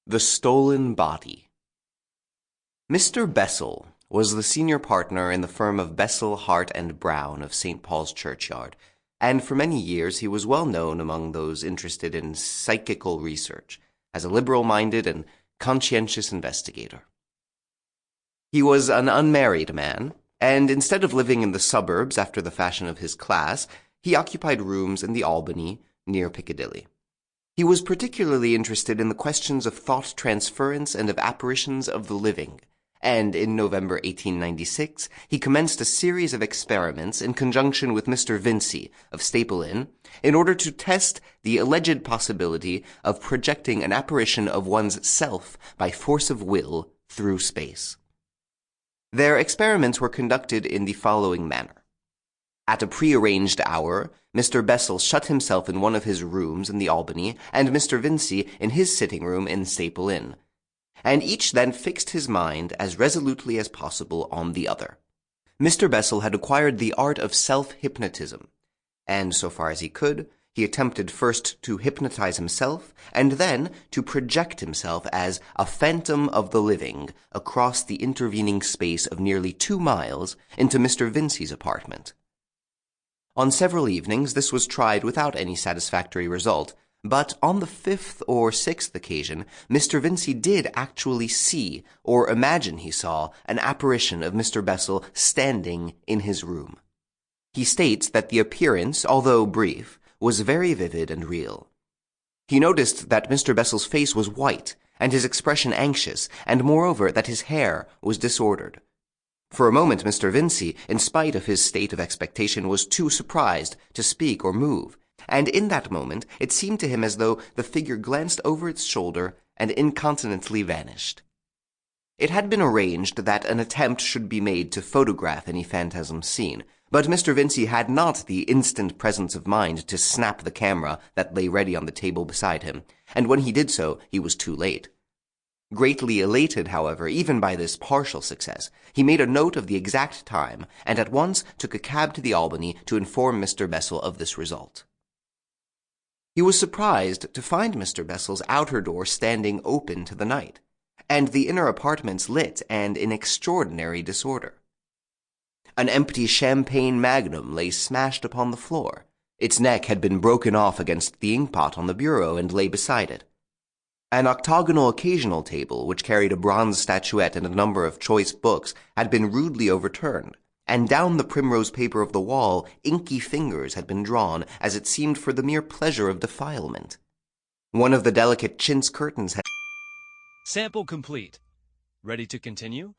The Stolen Body. Mr. Bessel was the senior partner in the firm of Bessel, Hart and Brown of St. Paul's Churchyard, and for many years he was well known among those interested in psychical research as a liberal-minded and conscientious investigator. He was an unmarried man, and instead of living in the suburbs after the fashion of his class, he occupied rooms in the Albany, near Piccadilly. He was particularly interested in the questions of thought transference and of apparitions of the living, and in November 1896 he commenced a series of experiments in conjunction with Mr. Vincey of Staple Inn in order to test the alleged possibility of projecting an apparition of one's self by force of will through space. Their experiments were conducted in the following manner. At a prearranged hour, Mr. Bessel shut himself in one of his rooms in the Albany, and Mr. Vincey in his sitting room in Staple Inn, and each then fixed his mind as resolutely as possible on the other. Mr. Bessel had acquired the art of self-hypnotism, and so far as he could, he attempted first to hypnotize himself, and then to project himself as a phantom of the living across the intervening space of nearly 2 miles into Mr. Vincey's apartment. On several evenings this was tried without any satisfactory result, but on the 5th or 6th occasion Mr. Vincey did actually see, or imagine he saw, an apparition of Mr. Bessel standing in his room. He states that the appearance, although brief, was very vivid and real. He noticed that Mr. Bessel's face was white, and his expression anxious, and moreover that his hair was disordered. For a moment Mr. Vincey, in spite of his state of expectation, was too surprised to speak or move, and in that moment it seemed to him as though the figure glanced over its shoulder and incontinently vanished. It had been arranged that an attempt should be made to photograph any phantasm seen, but Mr. Vincey had not the instant presence of mind to snap the camera that lay ready on the table beside him, and when he did so he was too late. Greatly elated, however, even by this partial success, he made a note of the exact time, and at once took a cab to the Albany to inform Mr. Bessel of this result. He was surprised to find Mr. Bessel's outer door standing open to the night, and the inner apartments lit and in extraordinary disorder. An empty champagne magnum lay smashed upon the floor. Its neck had been broken off against the inkpot on the bureau and lay beside it. An octagonal occasional table, which carried a bronze statuette and a number of choice books, had been rudely overturned, and down the primrose paper of the wall inky fingers had been drawn, as it seemed for the mere pleasure of defilement. One of the delicate chintz curtains had... Sample complete. Ready to continue?